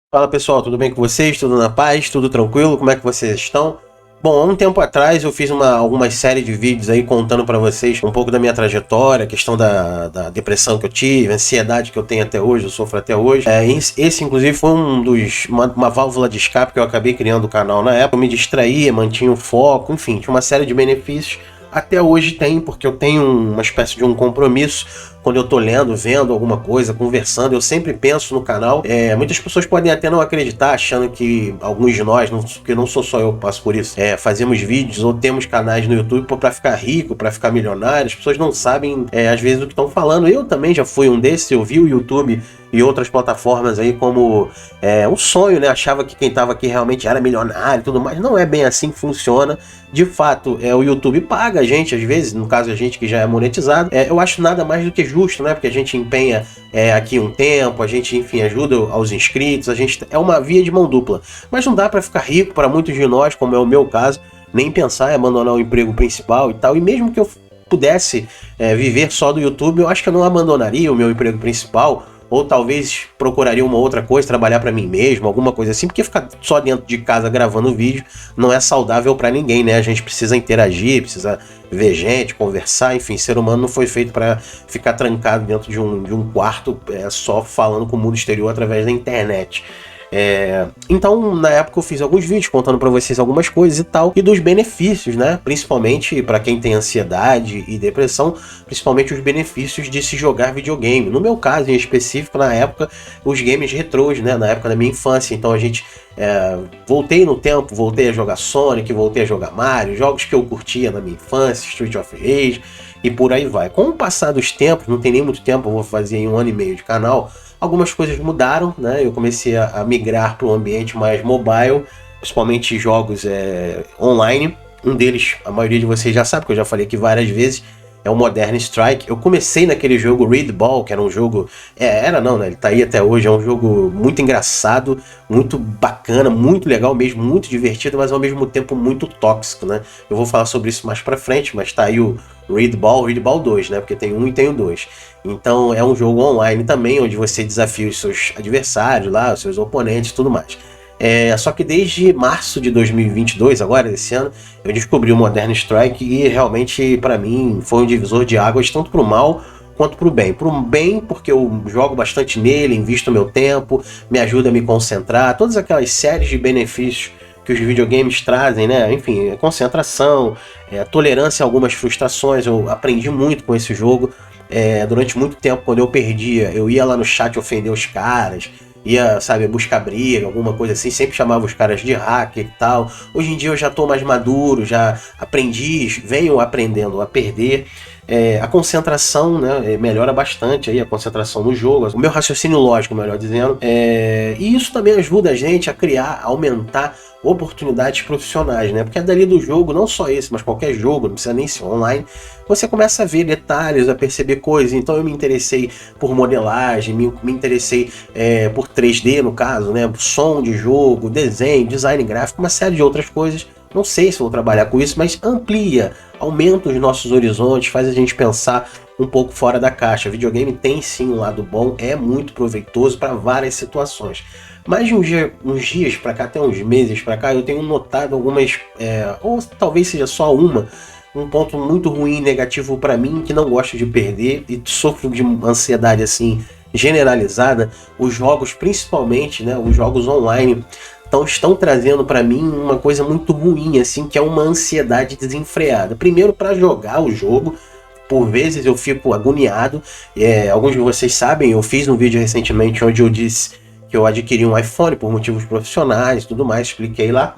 Fala pessoal, tudo bem com vocês? Tudo na paz? Tudo tranquilo? Como é que vocês estão? Bom, há um tempo atrás eu fiz algumas séries de vídeos aí contando pra vocês um pouco da minha trajetória, a questão da depressão que eu tive, a ansiedade que eu tenho até hoje, eu sofro até hoje. Esse inclusive foi uma válvula de escape que eu acabei criando o canal na época. Eu me distraía, mantinha o foco, enfim, tinha uma série de benefícios. Até hoje tem, porque eu tenho uma espécie de um compromisso quando eu tô lendo, vendo alguma coisa, conversando, eu sempre penso no canal. Muitas pessoas podem até não acreditar, achando que alguns de nós, porque não sou só eu que passo por isso, fazemos vídeos ou temos canais no YouTube para ficar rico, para ficar milionário. As pessoas não sabem, às vezes, do que estão falando. Eu também já fui um desses, eu vi o YouTube e outras plataformas aí como um sonho, né? Achava que quem estava aqui realmente era milionário e tudo mais. Não é bem assim que funciona. De fato, o YouTube paga a gente, às vezes, no caso a gente que já é monetizado. Eu acho nada mais do que justo, né? Porque a gente empenha aqui um tempo, a gente, enfim, ajuda aos inscritos, é uma via de mão dupla. Mas não dá para ficar rico para muitos de nós, como é o meu caso, nem pensar em abandonar o emprego principal e tal. E mesmo que eu pudesse viver só do YouTube, eu acho que eu não abandonaria o meu emprego principal, ou talvez procuraria uma outra coisa, trabalhar para mim mesmo, alguma coisa assim, porque ficar só dentro de casa gravando vídeo não é saudável para ninguém, né? A gente precisa interagir, precisa ver gente, conversar, enfim, ser humano não foi feito para ficar trancado dentro de um quarto só falando com o mundo exterior através da internet. Então, na época eu fiz alguns vídeos contando pra vocês algumas coisas e tal, e dos benefícios, né? Principalmente para quem tem ansiedade e depressão, principalmente os benefícios de se jogar videogame. No meu caso, em específico, na época, os games retrôs, né? Na época da minha infância. Então a gente voltei no tempo, voltei a jogar Sonic, voltei a jogar Mario, jogos que eu curtia na minha infância, Street of Rage e por aí vai. Com o passar dos tempos, não tem nem muito tempo, eu vou fazer em 1 ano e meio de canal, algumas coisas mudaram, né? Eu comecei a migrar para um ambiente mais mobile, principalmente jogos online. Um deles, a maioria de vocês já sabe, porque eu já falei aqui várias vezes, é o Modern Strike. Eu comecei naquele jogo Red Ball, que era um jogo... era não, né? Ele tá aí até hoje. É um jogo muito engraçado, muito bacana, muito legal mesmo, muito divertido, mas ao mesmo tempo muito tóxico, né? Eu vou falar sobre isso mais pra frente, mas tá aí o Red Ball 2, né? Porque tem um e tem o 2. Então é um jogo online também, onde você desafia os seus adversários lá, os seus oponentes e tudo mais. Só que desde março de 2022, agora desse ano, eu descobri o Modern Strike e realmente para mim foi um divisor de águas tanto para o mal quanto para o bem. Para o bem porque eu jogo bastante nele, invisto meu tempo, me ajuda a me concentrar, todas aquelas séries de benefícios que os videogames trazem, né? Enfim, concentração, tolerância a algumas frustrações. Eu aprendi muito com esse jogo. Durante muito tempo, quando eu perdia, eu ia lá no chat ofender os caras, ia, sabe, buscar briga, alguma coisa assim, sempre chamava os caras de hacker e tal. Hoje em dia eu já tô mais maduro, já aprendi, venho aprendendo a perder. A concentração, né, melhora bastante aí, a concentração no jogo, o meu raciocínio lógico, melhor dizendo, e isso também ajuda a gente a criar, a aumentar oportunidades profissionais, né? Porque é dali do jogo, não só esse, mas qualquer jogo, não precisa nem ser online, você começa a ver detalhes, a perceber coisas. Então eu me interessei por modelagem, me interessei por 3D no caso, né? Som de jogo, desenho, design gráfico, uma série de outras coisas. Não sei se vou trabalhar com isso, mas amplia, aumenta os nossos horizontes, faz a gente pensar um pouco fora da caixa. Videogame tem sim um lado bom, é muito proveitoso para várias situações. Mas de uns dias para cá, até uns meses para cá, eu tenho notado algumas, ou talvez seja só um ponto muito ruim, negativo para mim, que não gosto de perder e sofro de ansiedade assim generalizada. Os jogos, principalmente, né, os jogos online, estão trazendo para mim uma coisa muito ruim, assim, que é uma ansiedade desenfreada. Primeiro, para jogar o jogo, por vezes eu fico agoniado. Alguns de vocês sabem, eu fiz um vídeo recentemente onde eu disse que eu adquiri um iPhone por motivos profissionais e tudo mais, expliquei lá.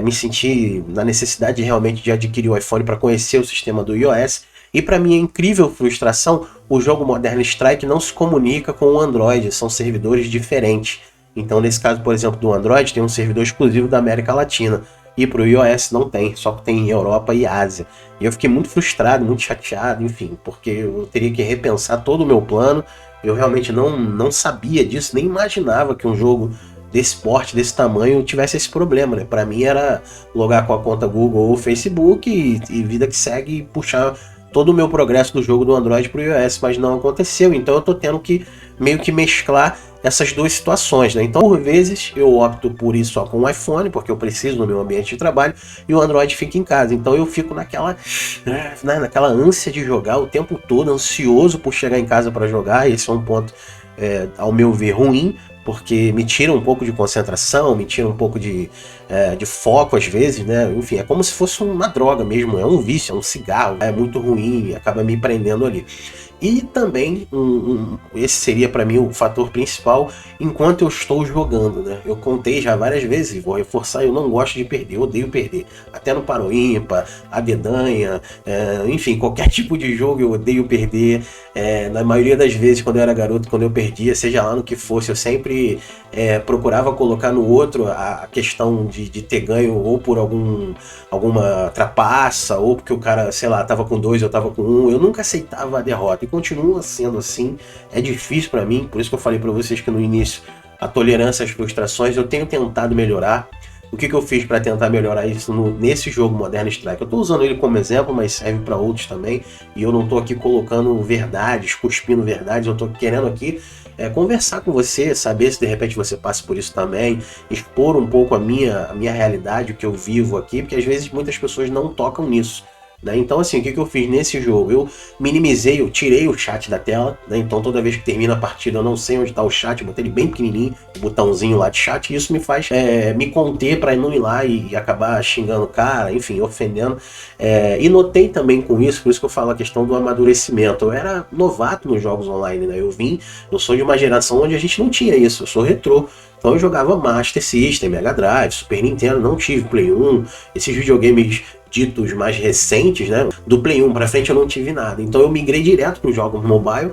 Me senti na necessidade realmente de adquirir o iPhone para conhecer o sistema do iOS. E para minha incrível frustração, o jogo Modern Strike não se comunica com o Android, são servidores diferentes. Então, nesse caso, por exemplo, do Android, tem um servidor exclusivo da América Latina. E para o iOS não tem, só que tem em Europa e Ásia. E eu fiquei muito frustrado, muito chateado, enfim, porque eu teria que repensar todo o meu plano. Eu realmente não sabia disso, nem imaginava que um jogo desse porte, desse tamanho, tivesse esse problema, né? Para mim era logar com a conta Google ou Facebook e vida que segue e puxar todo o meu progresso do jogo do Android para o iOS, mas não aconteceu, então eu tô tendo que meio que mesclar essas duas situações, né? Então, por vezes, eu opto por ir só com o iPhone, porque eu preciso no meu ambiente de trabalho, e o Android fica em casa. Então eu fico naquela ânsia de jogar o tempo todo, ansioso por chegar em casa para jogar. Esse é um ponto, ao meu ver, ruim, porque me tira um pouco de concentração, me tira um pouco de foco às vezes, né? Enfim, é como se fosse uma droga mesmo, é um vício, é um cigarro, é muito ruim, acaba me prendendo ali. E também, esse seria para mim o fator principal enquanto eu estou jogando, né? Eu contei já várias vezes, vou reforçar, eu não gosto de perder, eu odeio perder. Até no Paro Ímpar, a dedanha, enfim, qualquer tipo de jogo eu odeio perder. Na maioria das vezes, quando eu era garoto, quando eu perdia, seja lá no que fosse, eu sempre procurava colocar no outro a questão de ter ganho ou por alguma trapaça, ou porque o cara, sei lá, tava com 2, eu tava com 1. Eu nunca aceitava a derrota e continua sendo assim. É difícil para mim, por isso que eu falei para vocês que no início a tolerância às frustrações eu tenho tentado melhorar. O que eu fiz para tentar melhorar isso nesse jogo Modern Strike? Eu estou usando ele como exemplo, mas serve para outros também. E eu não estou aqui colocando verdades, cuspindo verdades. Eu estou querendo aqui conversar com você, saber se de repente você passa por isso também, expor um pouco a minha realidade, o que eu vivo aqui, porque às vezes muitas pessoas não tocam nisso. Né? Então assim, o que eu fiz nesse jogo? Eu minimizei, eu tirei o chat da tela, né? Então toda vez que termina a partida eu não sei onde está o chat, eu botei ele bem pequenininho, o botãozinho lá de chat, e isso me faz me conter para não ir lá e acabar xingando o cara, enfim, ofendendo. E notei também com isso, por isso que eu falo a questão do amadurecimento. Eu era novato nos jogos online, né? Eu sou de uma geração onde a gente não tinha isso, eu sou retrô. Então eu jogava Master System, Mega Drive, Super Nintendo, não tive Play 1, esses videogames ditos mais recentes, né? Do Play 1 pra frente eu não tive nada. Então eu migrei direto para os jogos mobile,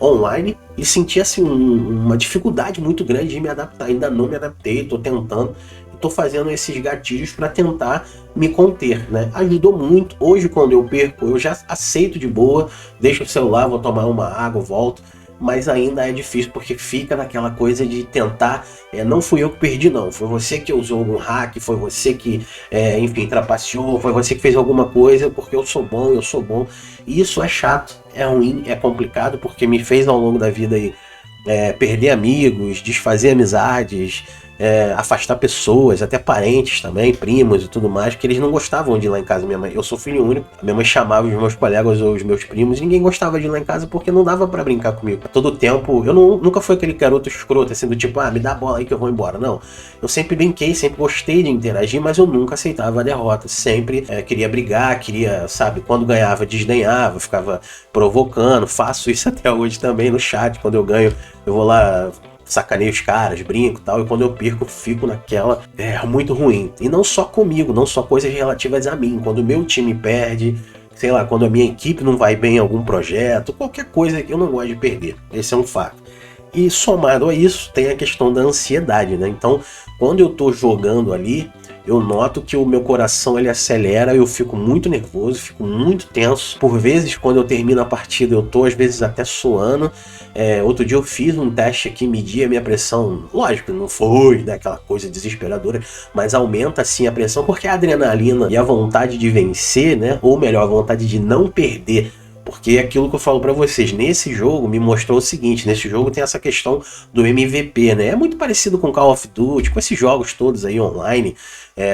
online, e senti assim uma dificuldade muito grande de me adaptar. Ainda não me adaptei, tô tentando, tô fazendo esses gatilhos para tentar me conter, né? Ajudou muito. Hoje quando eu perco, eu já aceito de boa, deixo o celular, vou tomar uma água, volto. Mas ainda é difícil porque fica naquela coisa de tentar, não fui eu que perdi não, foi você que usou algum hack, foi você que, enfim, trapaceou, foi você que fez alguma coisa, porque eu sou bom, e isso é chato, é ruim, é complicado, porque me fez ao longo da vida aí, perder amigos, desfazer amizades, afastar pessoas, até parentes também, primos e tudo mais, porque eles não gostavam de ir lá em casa. Minha mãe, eu sou filho único, a minha mãe chamava os meus colegas ou os meus primos, e ninguém gostava de ir lá em casa porque não dava pra brincar comigo. Todo tempo, eu nunca fui aquele garoto escroto, assim, do tipo, me dá a bola aí que eu vou embora. Não, eu sempre brinquei, sempre gostei de interagir, mas eu nunca aceitava a derrota, sempre queria brigar, sabe, quando ganhava, desdenhava, ficava provocando, faço isso até hoje também no chat, quando eu ganho, eu vou lá, sacaneio os caras, brinco e tal, e quando eu perco, fico naquela, muito ruim. E não só comigo, não só coisas relativas a mim. Quando o meu time perde, sei lá, quando a minha equipe não vai bem em algum projeto, qualquer coisa que eu não gosto de perder. Esse é um fato. E somado a isso, tem a questão da ansiedade, né? Então, quando eu tô jogando ali, eu noto que o meu coração ele acelera, eu fico muito nervoso, fico muito tenso. Por vezes, quando eu termino a partida, eu tô às vezes até suando. Outro dia eu fiz um teste aqui, medi a minha pressão. Lógico, não foi, né, aquela coisa desesperadora, mas aumenta sim a pressão, porque a adrenalina e a vontade de vencer, né, ou melhor, a vontade de não perder. Porque é aquilo que eu falo pra vocês, nesse jogo me mostrou o seguinte, nesse jogo tem essa questão do MVP, né? É muito parecido com Call of Duty, com esses jogos todos aí online,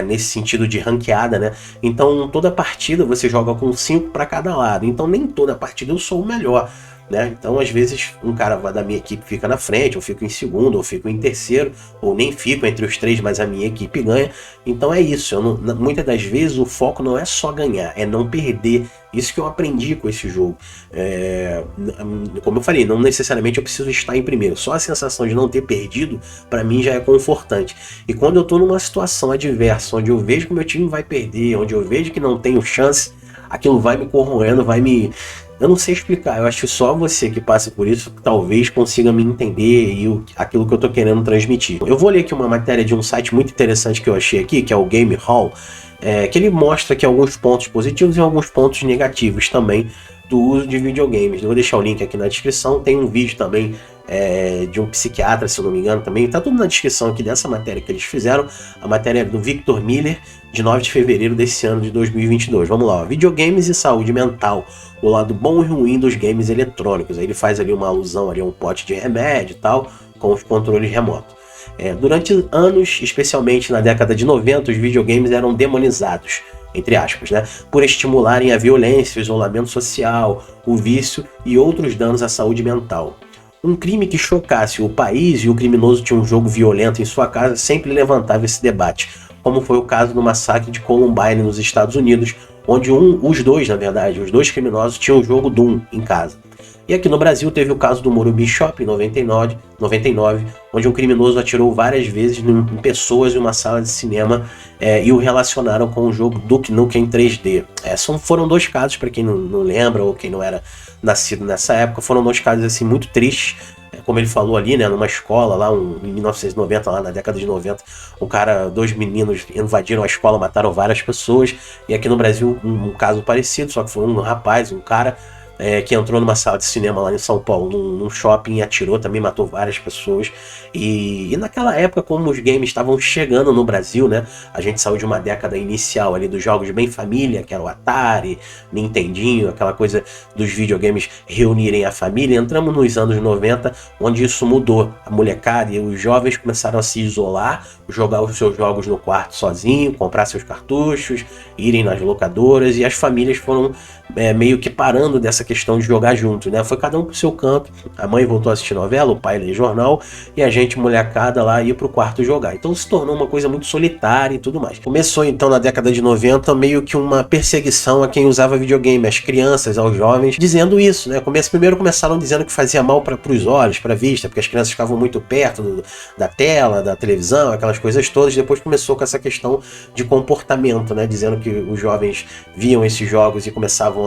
nesse sentido de ranqueada, né? Então toda partida você joga com 5 para cada lado, então nem toda partida eu sou o melhor. Né? Então às vezes um cara da minha equipe fica na frente, eu fico em segundo, ou fico em terceiro, ou nem fico entre os três, mas a minha equipe ganha. Então é isso, muitas das vezes o foco não é só ganhar, é não perder. Isso que eu aprendi com esse jogo. Como eu falei, não necessariamente eu preciso estar em primeiro, só a sensação de não ter perdido para mim já é confortante. E quando eu tô numa situação adversa, onde eu vejo que o meu time vai perder, onde eu vejo que não tenho chance, aquilo vai me corroendo, eu não sei explicar, eu acho que só você que passa por isso talvez consiga me entender e aquilo que eu tô querendo transmitir. Eu vou ler aqui uma matéria de um site muito interessante que eu achei aqui, que é o Game Hall, que ele mostra aqui alguns pontos positivos e alguns pontos negativos também do uso de videogames. Eu vou deixar o link aqui na descrição, tem um vídeo também de um psiquiatra, se eu não me engano também. Tá tudo na descrição aqui dessa matéria que eles fizeram. A matéria é do Victor Miller, de 9 de fevereiro desse ano de 2022. Vamos lá, ó. Videogames e saúde mental. O lado bom e ruim dos games eletrônicos. Aí ele faz ali uma alusão ali a um pote de remédio e tal, com os controles remotos. Durante anos, especialmente na década de 90, os videogames eram demonizados, entre aspas, né, por estimularem a violência, o isolamento social, o vício e outros danos à saúde mental. Um crime que chocasse o país e o criminoso tinha um jogo violento em sua casa sempre levantava esse debate, como foi o caso do massacre de Columbine nos Estados Unidos, onde os dois criminosos tinham o jogo Doom em casa. E aqui no Brasil teve o caso do Morumbi Shopping em 99, onde um criminoso atirou várias vezes em pessoas em uma sala de cinema e o relacionaram com o jogo Duke Nukem 3D. Foram dois casos, para quem não lembra ou quem não era nascido nessa época, foram dois casos assim, muito tristes. Como ele falou ali, né, numa escola lá em 1990, lá na década de 90, dois meninos invadiram a escola, mataram várias pessoas. E aqui no Brasil um caso parecido, só que foi um rapaz, um cara que entrou numa sala de cinema lá em São Paulo, num shopping, e atirou, também matou várias pessoas. E naquela época, como os games estavam chegando no Brasil, né, a gente saiu de uma década inicial ali dos jogos bem família, que era o Atari, Nintendinho, aquela coisa dos videogames reunirem a família. Entramos nos anos 90, onde isso mudou. A molecada e os jovens começaram a se isolar, jogar os seus jogos no quarto sozinho, comprar seus cartuchos, irem nas locadoras, e as famílias foram meio que parando dessa questão de jogar junto, né? Foi cada um pro seu canto. A mãe voltou a assistir novela, o pai ler jornal, e a gente, molecada, lá ia pro quarto jogar. Então se tornou uma coisa muito solitária e tudo mais. Começou então na década de 90 meio que uma perseguição a quem usava videogame, às crianças, aos jovens, dizendo isso, né? Primeiro começaram dizendo que fazia mal para os olhos, para a vista, porque as crianças ficavam muito perto da tela, da televisão, aquelas coisas todas. Depois começou com essa questão de comportamento, né? Dizendo que os jovens viam esses jogos e começavam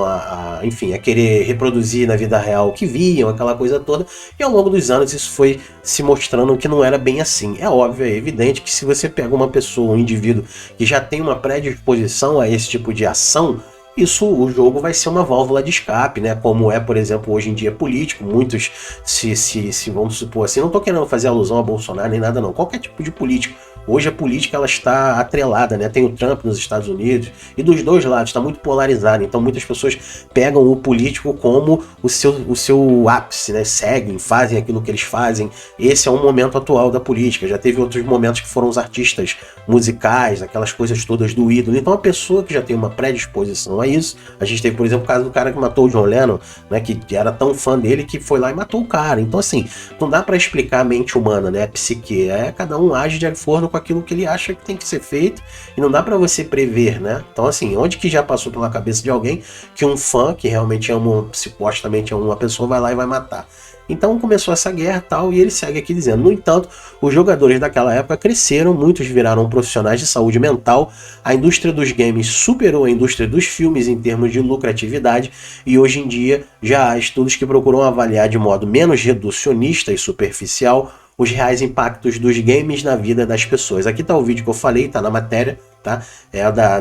enfim, a querer reproduzir na vida real o que viam, aquela coisa toda. E ao longo dos anos isso foi se mostrando que não era bem assim. É óbvio, é evidente que se você pega uma pessoa, um indivíduo que já tem uma predisposição a esse tipo de ação, o jogo vai ser uma válvula de escape, né? Como é, por exemplo, hoje em dia político. Muitos se vamos supor assim, não tô querendo fazer alusão a Bolsonaro nem nada não, qualquer tipo de político. Hoje a política ela está atrelada, né? Tem o Trump nos Estados Unidos, e dos dois lados está muito polarizado. Então muitas pessoas pegam o político como o seu ápice, né? Seguem, fazem aquilo que eles fazem. Esse é um momento atual da política. Já teve outros momentos que foram os artistas musicais, aquelas coisas todas do ídolo. Então a pessoa que já tem uma predisposição a isso, a gente teve, por exemplo, o caso do cara que matou o John Lennon, né? Que era tão fã dele que foi lá e matou o cara. Então assim, não dá para explicar a mente humana, né? A psique. Cada um age de acordo com aquilo que ele acha que tem que ser feito, e não dá para você prever, né? Então assim, onde que já passou pela cabeça de alguém que um fã que realmente supostamente ama uma pessoa, vai lá e vai matar? Então começou essa guerra e tal, e ele segue aqui dizendo: no entanto, os jogadores daquela época cresceram, muitos viraram profissionais de saúde mental, a indústria dos games superou a indústria dos filmes em termos de lucratividade, e hoje em dia já há estudos que procuram avaliar de modo menos reducionista e superficial os reais impactos dos games na vida das pessoas. Aqui tá o vídeo que eu falei, tá na matéria, tá?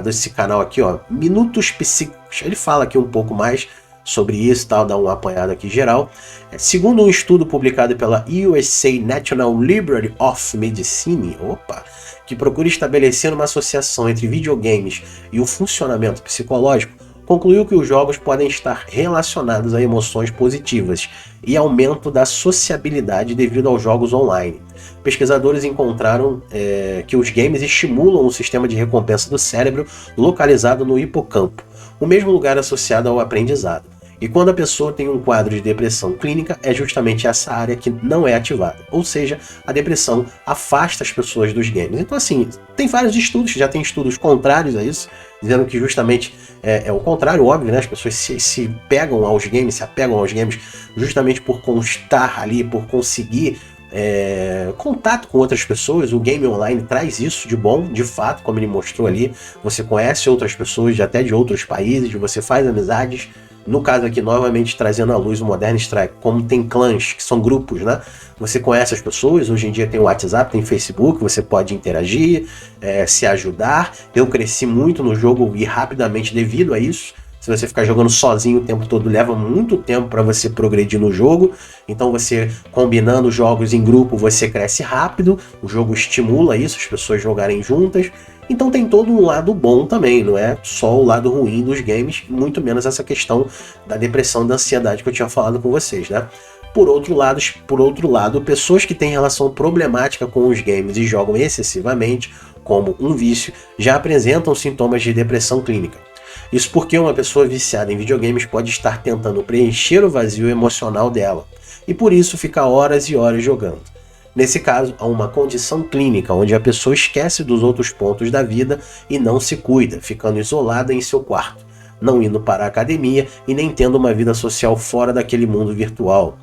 Desse canal aqui, ó, Minutos Psíquicos. Ele fala aqui um pouco mais sobre isso, tal, dá um apanhado aqui geral. Segundo um estudo publicado pela USA National Library of Medicine, que procura estabelecer uma associação entre videogames e o funcionamento psicológico, concluiu que os jogos podem estar relacionados a emoções positivas e aumento da sociabilidade devido aos jogos online. Pesquisadores encontraram que os games estimulam o sistema de recompensa do cérebro localizado no hipocampo, o mesmo lugar associado ao aprendizado. E quando a pessoa tem um quadro de depressão clínica, é justamente essa área que não é ativada. Ou seja, a depressão afasta as pessoas dos games. Então assim, tem vários estudos, já tem estudos contrários a isso, dizendo que justamente é o contrário, óbvio, né? As pessoas se apegam aos games justamente por constar ali, por conseguir contato com outras pessoas. O game online traz isso de bom, de fato, como ele mostrou ali. Você conhece outras pessoas até de outros países, você faz amizades. No caso aqui, novamente trazendo à luz o Modern Strike, como tem clãs, que são grupos, né? Você conhece as pessoas, hoje em dia tem o WhatsApp, tem Facebook, você pode interagir, se ajudar. Eu cresci muito no jogo e rapidamente devido a isso. Se você ficar jogando sozinho o tempo todo, leva muito tempo para você progredir no jogo. Então você combinando jogos em grupo, você cresce rápido, o jogo estimula isso, as pessoas jogarem juntas. Então tem todo um lado bom também, não é só o lado ruim dos games, muito menos essa questão da depressão, da ansiedade que eu tinha falado com vocês, né? Por outro lado, pessoas que têm relação problemática com os games e jogam excessivamente, como um vício, já apresentam sintomas de depressão clínica. Isso porque uma pessoa viciada em videogames pode estar tentando preencher o vazio emocional dela, e por isso fica horas e horas jogando. Nesse caso, há uma condição clínica onde a pessoa esquece dos outros pontos da vida e não se cuida, ficando isolada em seu quarto, não indo para a academia e nem tendo uma vida social fora daquele mundo virtual.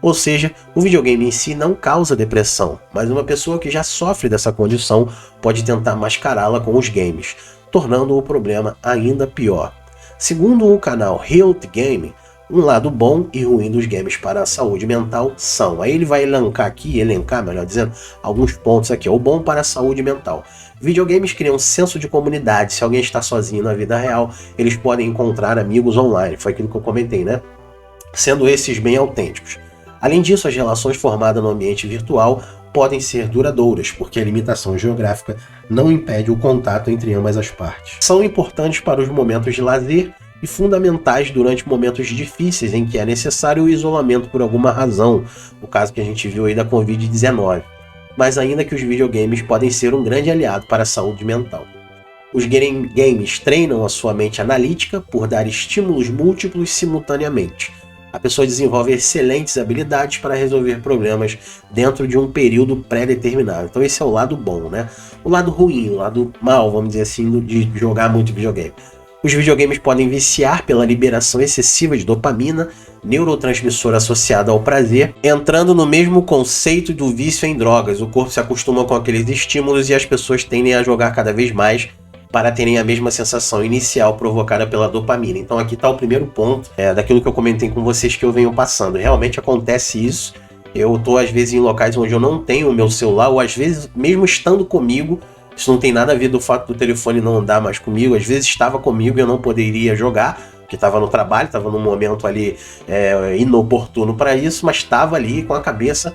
Ou seja, o videogame em si não causa depressão, mas uma pessoa que já sofre dessa condição pode tentar mascará-la com os games, tornando o problema ainda pior. Segundo o canal Health Game, um lado bom e ruim dos games para a saúde mental são, aí ele vai elencar, melhor dizendo, alguns pontos aqui. O bom para a saúde mental: videogames criam um senso de comunidade. Se alguém está sozinho na vida real, eles podem encontrar amigos online, foi aquilo que eu comentei, né? Sendo esses bem autênticos. Além disso, as relações formadas no ambiente virtual podem ser duradouras, porque a limitação geográfica não impede o contato entre ambas as partes. São importantes para os momentos de lazer e fundamentais durante momentos difíceis em que é necessário o isolamento por alguma razão, o caso que a gente viu aí da Covid-19. Mas ainda que os videogames podem ser um grande aliado para a saúde mental. Os games treinam a sua mente analítica por dar estímulos múltiplos simultaneamente. A pessoa desenvolve excelentes habilidades para resolver problemas dentro de um período pré-determinado. Então esse é o lado bom, né? O lado ruim, o lado mal, vamos dizer assim, de jogar muito videogame. Os videogames podem viciar pela liberação excessiva de dopamina, neurotransmissor associado ao prazer, entrando no mesmo conceito do vício em drogas. O corpo se acostuma com aqueles estímulos e as pessoas tendem a jogar cada vez mais para terem a mesma sensação inicial provocada pela dopamina. Então aqui está o primeiro ponto daquilo que eu comentei com vocês que eu venho passando. Realmente acontece isso. Eu estou às vezes em locais onde eu não tenho o meu celular, ou às vezes mesmo estando comigo, isso não tem nada a ver do fato do telefone não andar mais comigo, às vezes estava comigo e eu não poderia jogar, porque estava no trabalho, estava num momento ali inoportuno para isso, mas estava ali com a cabeça,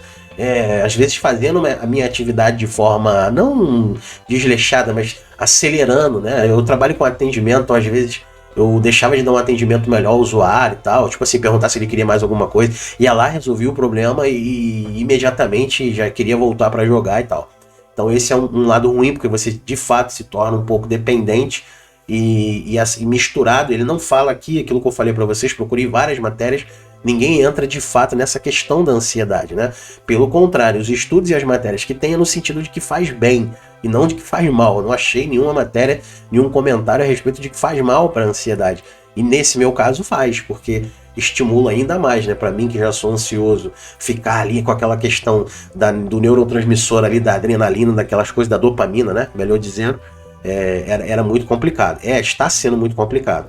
às vezes fazendo a minha atividade de forma não desleixada, mas acelerando, né? Eu trabalho com atendimento, então às vezes eu deixava de dar um atendimento melhor ao usuário e tal, tipo assim, perguntar se ele queria mais alguma coisa, ia lá, resolvia o problema e imediatamente já queria voltar para jogar e tal. Então esse é um lado ruim, porque você de fato se torna um pouco dependente e misturado. Ele não fala aqui aquilo que eu falei para vocês, procurei várias matérias, ninguém entra de fato nessa questão da ansiedade, né? Pelo contrário, os estudos e as matérias que tem é no sentido de que faz bem e não de que faz mal. Eu não achei nenhuma matéria, nenhum comentário a respeito de que faz mal para a ansiedade. E nesse meu caso faz, porque estimula ainda mais, né? Para mim que já sou ansioso, ficar ali com aquela questão do neurotransmissor ali, da adrenalina, daquelas coisas, da dopamina, né? Melhor dizendo, era muito complicado. Está sendo muito complicado.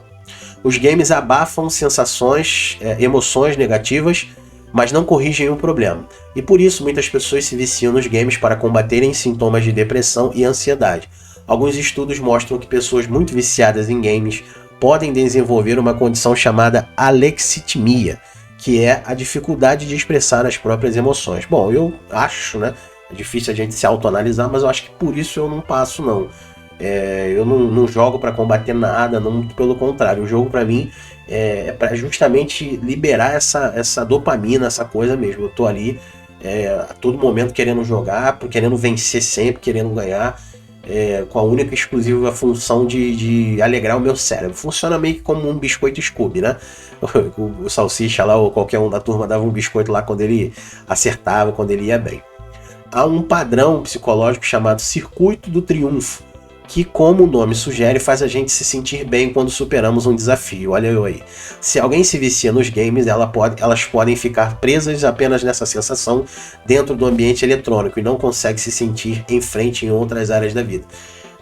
Os games abafam sensações, emoções negativas, mas não corrigem o problema. E por isso muitas pessoas se viciam nos games para combaterem sintomas de depressão e ansiedade. Alguns estudos mostram que pessoas muito viciadas em games podem desenvolver uma condição chamada alexithymia, que é a dificuldade de expressar as próprias emoções. Bom, eu acho, né? É difícil a gente se autoanalisar, mas eu acho que por isso eu não passo, não. Eu não jogo para combater nada, não, muito pelo contrário. O jogo para mim é para justamente liberar essa dopamina, essa coisa mesmo. Eu tô ali a todo momento querendo jogar, querendo vencer sempre, querendo ganhar. Com a única e exclusiva função de alegrar o meu cérebro. Funciona meio que como um biscoito Scooby, né? O Salsicha lá, ou qualquer um da turma, dava um biscoito lá quando ele acertava, quando ele ia bem. Há um padrão psicológico chamado circuito do triunfo, que, como o nome sugere, faz a gente se sentir bem quando superamos um desafio. Olha eu aí. Se alguém se vicia nos games, elas podem ficar presas apenas nessa sensação dentro do ambiente eletrônico e não consegue se sentir em frente em outras áreas da vida.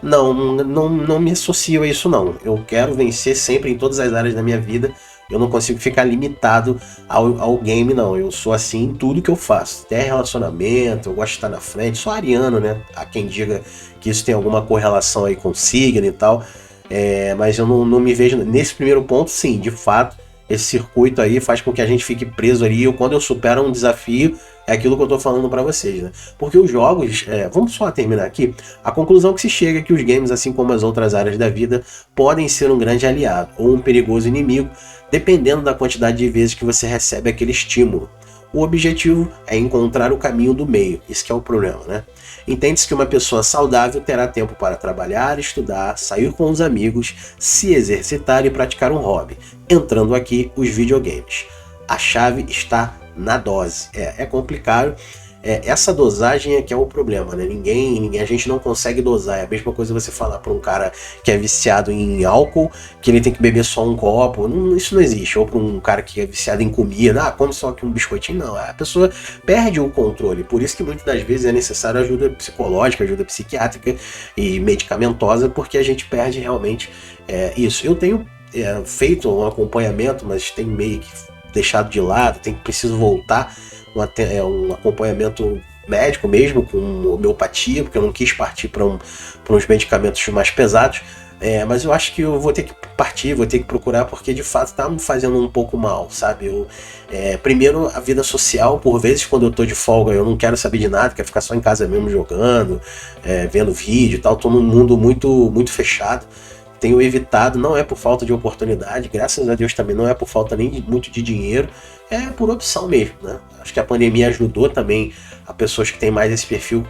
Não me associo a isso, não. Eu quero vencer sempre em todas as áreas da minha vida. Eu não consigo ficar limitado ao game, não. Eu sou assim em tudo que eu faço. Até relacionamento, eu gosto de estar na frente. Sou ariano, né? Há quem diga que isso tem alguma correlação aí com signo e tal. Mas eu não me vejo nesse primeiro ponto. Sim, de fato, esse circuito aí faz com que a gente fique preso ali. Quando eu supero um desafio, é aquilo que eu tô falando para vocês, né? Porque os jogos, vamos só terminar aqui, a conclusão que se chega é que os games, assim como as outras áreas da vida, podem ser um grande aliado ou um perigoso inimigo, dependendo da quantidade de vezes que você recebe aquele estímulo. O objetivo é encontrar o caminho do meio, isso que é o problema, né? Entende-se que uma pessoa saudável terá tempo para trabalhar, estudar, sair com os amigos, se exercitar e praticar um hobby, entrando aqui os videogames. A chave está na dose. É complicado. Essa dosagem é que é o problema, né? A gente não consegue dosar. É a mesma coisa você falar para um cara que é viciado em álcool, que ele tem que beber só um copo. Isso não existe. Ou para um cara que é viciado em comida, come só aqui um biscoitinho. Não, a pessoa perde o controle. Por isso que muitas das vezes é necessário ajuda psicológica, ajuda psiquiátrica e medicamentosa, porque a gente perde realmente isso. Eu tenho feito um acompanhamento, mas tem meio que deixado de lado, preciso voltar um acompanhamento médico mesmo, com homeopatia, porque eu não quis partir para uns medicamentos mais pesados, mas eu acho que eu vou ter que partir, vou ter que procurar, porque de fato está me fazendo um pouco mal, sabe? Primeiro, a vida social, por vezes quando eu tô de folga eu não quero saber de nada, quero ficar só em casa mesmo jogando, vendo vídeo e tal, tô num mundo muito, muito fechado. Tenho evitado, não é por falta de oportunidade, graças a Deus também não é por falta nem muito de dinheiro, é por opção mesmo, né? Acho que a pandemia ajudou também a pessoas que têm mais esse perfil,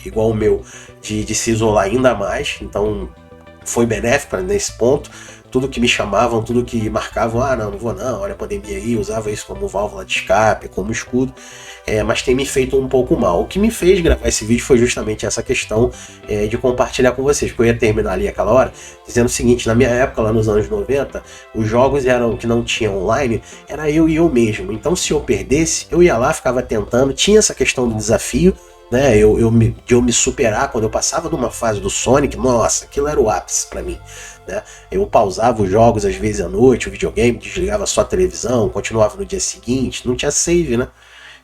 igual o meu, de se isolar ainda mais, então foi benéfico nesse ponto. Tudo que me chamavam, tudo que marcavam, não vou não, olha a pandemia aí, usava isso como válvula de escape, como escudo, mas tem me feito um pouco mal. O que me fez gravar esse vídeo foi justamente essa questão de compartilhar com vocês, porque eu ia terminar ali aquela hora, dizendo o seguinte: na minha época, lá nos anos 90, os jogos que não tinham online, era eu e eu mesmo, então se eu perdesse, eu ia lá, ficava tentando, tinha essa questão do desafio, né, de eu me superar. Quando eu passava numa fase do Sonic, nossa, aquilo era o ápice pra mim, né? Eu pausava os jogos às vezes à noite, o videogame, desligava só a televisão, continuava no dia seguinte, não tinha save, né?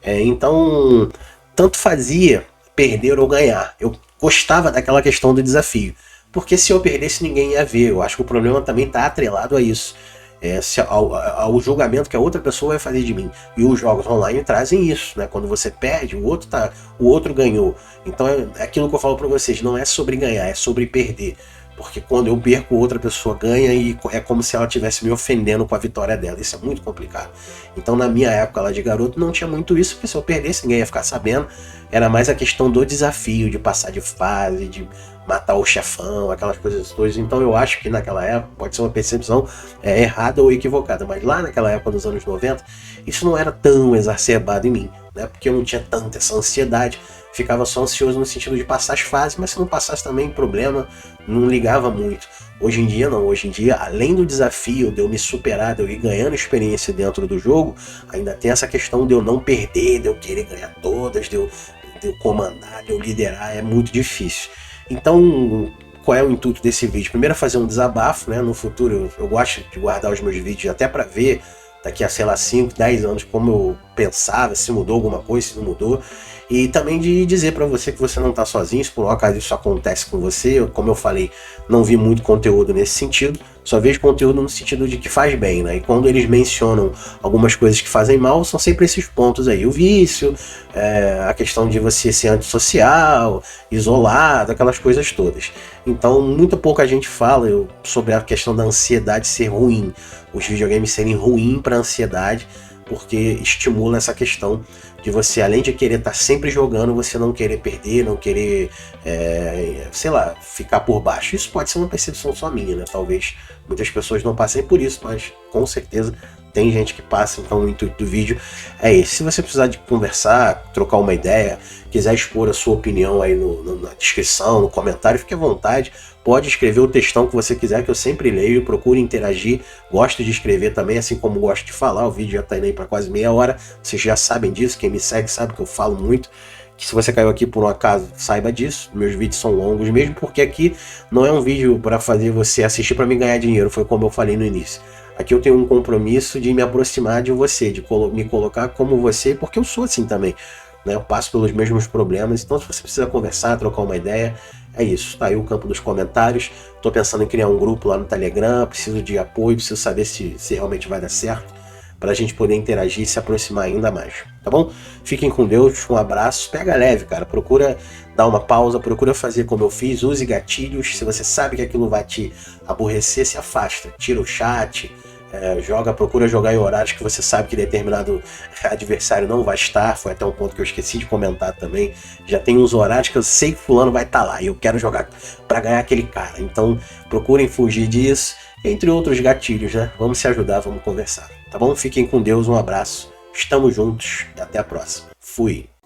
Então, tanto fazia perder ou ganhar. Eu gostava daquela questão do desafio, porque se eu perdesse ninguém ia ver. Eu acho que o problema também está atrelado a isso. Ao julgamento que a outra pessoa vai fazer de mim. E os jogos online trazem isso, né? Quando você perde, o outro ganhou. Então é aquilo que eu falo para vocês, não é sobre ganhar, é sobre perder. Porque quando eu perco, outra pessoa ganha e é como se ela estivesse me ofendendo com a vitória dela. Isso é muito complicado. Então na minha época lá de garoto não tinha muito isso, porque se eu perdesse ninguém ia ficar sabendo. Era mais a questão do desafio, de passar de fase, de matar o chefão, aquelas coisas todas. Então eu acho que naquela época, pode ser uma percepção errada ou equivocada, mas lá naquela época dos anos 90, isso não era tão exacerbado em mim, né? Porque eu não tinha tanta essa ansiedade, ficava só ansioso no sentido de passar as fases, mas se não passasse também, problema, não ligava muito. Hoje em dia não, hoje em dia, além do desafio de eu me superar, de eu ir ganhando experiência dentro do jogo, ainda tem essa questão de eu não perder, de eu querer ganhar todas, de eu comandar, de eu liderar, é muito difícil. Então, qual é o intuito desse vídeo? Primeiro é fazer um desabafo, né? No futuro eu gosto de guardar os meus vídeos até para ver daqui a, sei lá, 5, 10 anos como eu pensava, se mudou alguma coisa, se não mudou. E também de dizer para você que você não está sozinho, se por um acaso isso acontece com você. Como eu falei, não vi muito conteúdo nesse sentido, só vejo conteúdo no sentido de que faz bem, né? E quando eles mencionam algumas coisas que fazem mal, são sempre esses pontos aí: o vício, a questão de você ser antissocial, isolado, aquelas coisas todas. Então, muito pouca gente fala sobre a questão da ansiedade ser ruim, os videogames serem ruins para a ansiedade, porque estimula essa questão de você, além de querer estar sempre jogando, você não querer perder, não querer, sei lá, ficar por baixo. Isso pode ser uma percepção só minha, né? Talvez muitas pessoas não passem por isso, mas com certeza tem gente que passa. Então o intuito do vídeo é esse. Se você precisar de conversar, trocar uma ideia, quiser expor a sua opinião aí na descrição, no comentário, fique à vontade. Pode escrever o textão que você quiser, que eu sempre leio, procure interagir. Gosto de escrever também, assim como gosto de falar. O vídeo já está indo aí para quase meia hora, vocês já sabem disso, quem me segue sabe que eu falo muito. Que se você caiu aqui por um acaso, saiba disso. Meus vídeos são longos mesmo, porque aqui não é um vídeo para fazer você assistir para me ganhar dinheiro, foi como eu falei no início. Aqui eu tenho um compromisso de me aproximar de você, de me colocar como você, porque eu sou assim também, né? Eu passo pelos mesmos problemas. Então se você precisa conversar, trocar uma ideia, É isso, tá aí o campo dos comentários. Tô pensando em criar um grupo lá no Telegram, preciso de apoio, preciso saber se realmente vai dar certo, para a gente poder interagir e se aproximar ainda mais, tá bom? Fiquem com Deus, um abraço, pega leve, cara, procura dar uma pausa, procura fazer como eu fiz, use gatilhos, se você sabe que aquilo vai te aborrecer, se afasta, tira o chat, procura jogar em horários que você sabe que determinado adversário não vai estar. Foi até um ponto que eu esqueci de comentar também. Já tem uns horários que eu sei que fulano vai estar lá e eu quero jogar para ganhar aquele cara. Então procurem fugir disso, entre outros gatilhos, né? Vamos se ajudar, vamos conversar, tá bom? Fiquem com Deus, um abraço, estamos juntos e até a próxima. Fui!